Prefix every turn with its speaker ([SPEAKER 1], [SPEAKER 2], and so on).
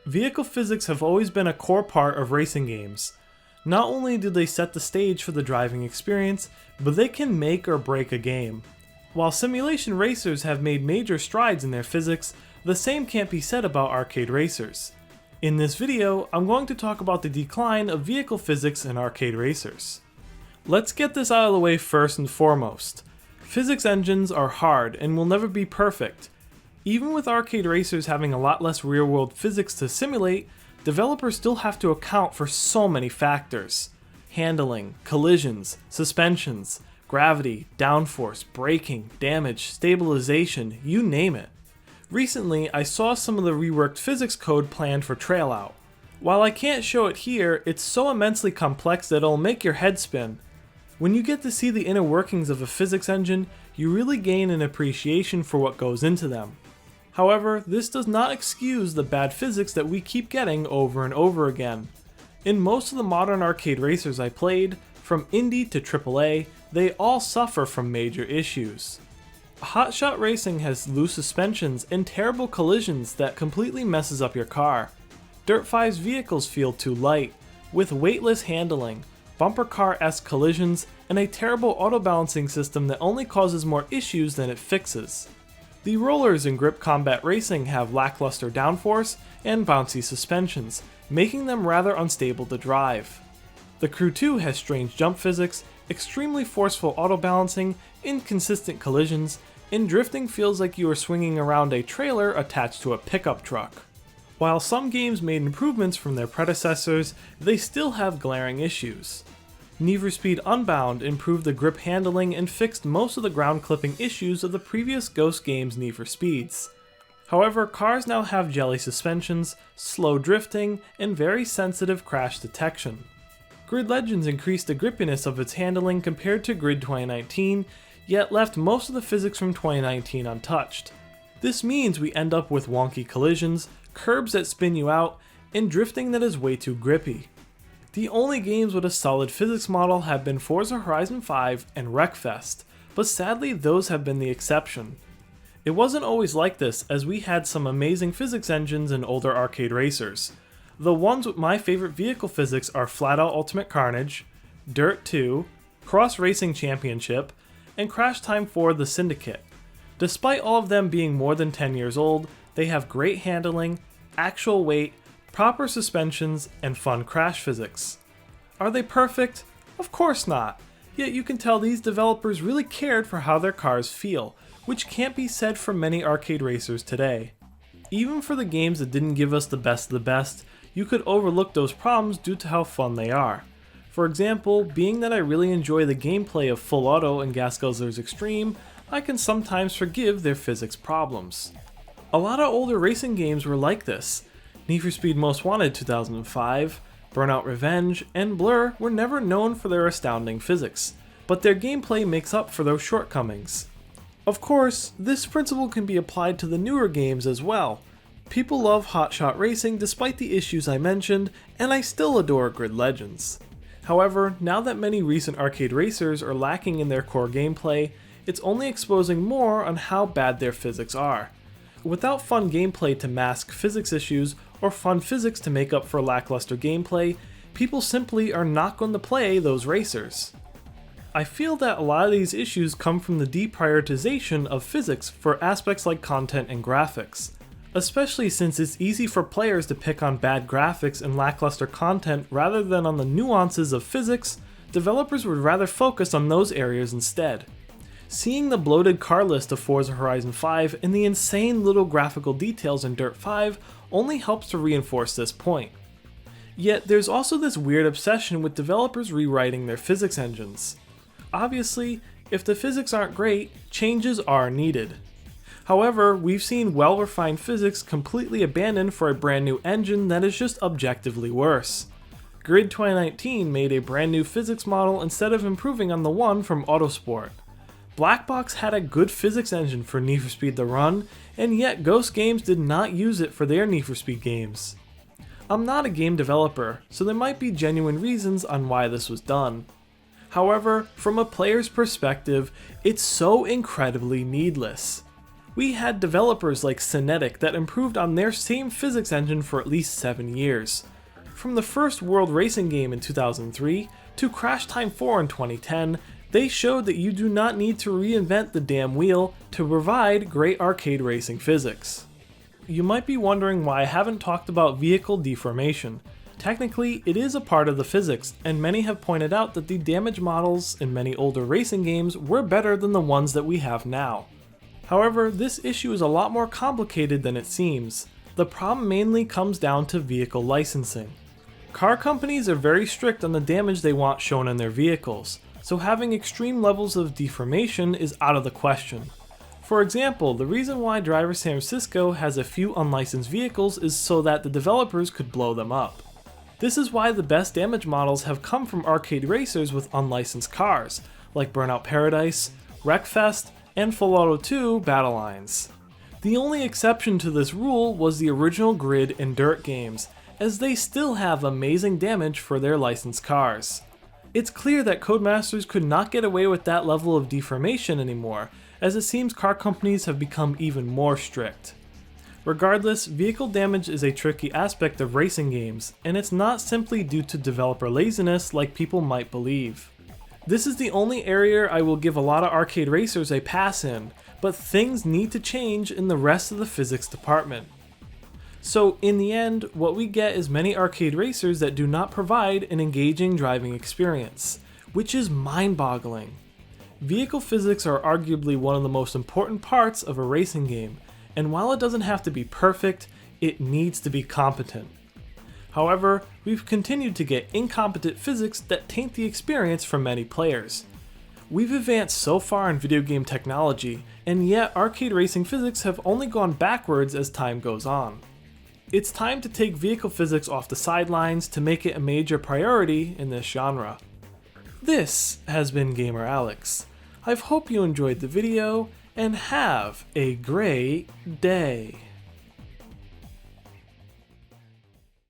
[SPEAKER 1] Vehicle physics have always been a core part of racing games. Not only do they set the stage for the driving experience, but they can make or break a game. While simulation racers have made major strides in their physics, the same can't be said about arcade racers. In this video, I'm going to talk about the decline of vehicle physics in arcade racers. Let's get this out of the way first and foremost. Physics engines are hard and will never be perfect. Even with arcade racers having a lot less real-world physics to simulate, developers still have to account for so many factors. Handling, collisions, suspensions, gravity, downforce, braking, damage, stabilization, you name it. Recently, I saw some of the reworked physics code planned for Trailout. While I can't show it here, it's so immensely complex that it'll make your head spin. When you get to see the inner workings of a physics engine, you really gain an appreciation for what goes into them. However, this does not excuse the bad physics that we keep getting over and over again. In most of the modern arcade racers I played, from indie to AAA, they all suffer from major issues. Hotshot racing has loose suspensions and terrible collisions that completely messes up your car. Dirt 5's vehicles feel too light, with weightless handling, bumper car-esque collisions, and a terrible auto-balancing system that only causes more issues than it fixes. The rollers in Grip Combat Racing have lackluster downforce and bouncy suspensions, making them rather unstable to drive. The Crew 2 has strange jump physics, extremely forceful auto-balancing, inconsistent collisions, and drifting feels like you are swinging around a trailer attached to a pickup truck. While some games made improvements from their predecessors, they still have glaring issues. Need for Speed Unbound improved the grip handling and fixed most of the ground clipping issues of the previous Ghost games' Need for Speeds. However, cars now have jelly suspensions, slow drifting, and very sensitive crash detection. Grid Legends increased the grippiness of its handling compared to Grid 2019, yet left most of the physics from 2019 untouched. This means we end up with wonky collisions, curbs that spin you out, and drifting that is way too grippy. The only games with a solid physics model have been Forza Horizon 5 and Wreckfest, but sadly those have been the exception. It wasn't always like this, as we had some amazing physics engines in older arcade racers. The ones with my favorite vehicle physics are Flatout Ultimate Carnage, Dirt 2, Cross Racing Championship, and Crash Time 4 The Syndicate. Despite all of them being more than 10 years old, they have great handling, actual weight, proper suspensions, and fun crash physics. Are they perfect? Of course not, yet you can tell these developers really cared for how their cars feel, which can't be said for many arcade racers today. Even for the games that didn't give us the best of the best, you could overlook those problems due to how fun they are. For example, being that I really enjoy the gameplay of Full Auto and Gas Guzzlers Extreme, I can sometimes forgive their physics problems. A lot of older racing games were like this. Need for Speed Most Wanted 2005, Burnout Revenge, and Blur were never known for their astounding physics, but their gameplay makes up for those shortcomings. Of course, this principle can be applied to the newer games as well. People love Hotshot Racing despite the issues I mentioned, and I still adore Grid Legends. However, now that many recent arcade racers are lacking in their core gameplay, it's only exposing more on how bad their physics are. Without fun gameplay to mask physics issues, or fun physics to make up for lackluster gameplay, people simply are not going to play those racers. I feel that a lot of these issues come from the deprioritization of physics for aspects like content and graphics. Especially since it's easy for players to pick on bad graphics and lackluster content rather than on the nuances of physics, developers would rather focus on those areas instead. Seeing the bloated car list of Forza Horizon 5 and the insane little graphical details in Dirt 5 only helps to reinforce this point. Yet there's also this weird obsession with developers rewriting their physics engines. Obviously, if the physics aren't great, changes are needed. However, we've seen well-refined physics completely abandoned for a brand new engine that is just objectively worse. Grid 2019 made a brand new physics model instead of improving on the one from Autosport. Black Box had a good physics engine for Need for Speed The Run, and yet Ghost Games did not use it for their Need for Speed games. I'm not a game developer, so there might be genuine reasons on why this was done. However, from a player's perspective, it's so incredibly needless. We had developers like Cinetic that improved on their same physics engine for at least 7 years. From the first world racing game in 2003 to Crash Time 4 in 2010, they showed that you do not need to reinvent the damn wheel to provide great arcade racing physics. You might be wondering why I haven't talked about vehicle deformation. Technically, it is a part of the physics, and many have pointed out that the damage models in many older racing games were better than the ones that we have now. However, this issue is a lot more complicated than it seems. The problem mainly comes down to vehicle licensing. Car companies are very strict on the damage they want shown in their vehicles, so having extreme levels of deformation is out of the question. For example, the reason why Driver San Francisco has a few unlicensed vehicles is so that the developers could blow them up. This is why the best damage models have come from arcade racers with unlicensed cars, like Burnout Paradise, Wreckfest, and Full Auto 2 Battle Lines. The only exception to this rule was the original Grid and Dirt games, as they still have amazing damage for their licensed cars. It's clear that Codemasters could not get away with that level of deformation anymore, as it seems car companies have become even more strict. Regardless, vehicle damage is a tricky aspect of racing games, and it's not simply due to developer laziness like people might believe. This is the only area I will give a lot of arcade racers a pass in, but things need to change in the rest of the physics department. So in the end, what we get is many arcade racers that do not provide an engaging driving experience, which is mind-boggling. Vehicle physics are arguably one of the most important parts of a racing game, and while it doesn't have to be perfect, it needs to be competent. However, we've continued to get incompetent physics that taint the experience for many players. We've advanced so far in video game technology, and yet arcade racing physics have only gone backwards as time goes on. It's time to take vehicle physics off the sidelines to make it a major priority in this genre. This has been Gamer Alex. I hope you enjoyed the video, and have a great day.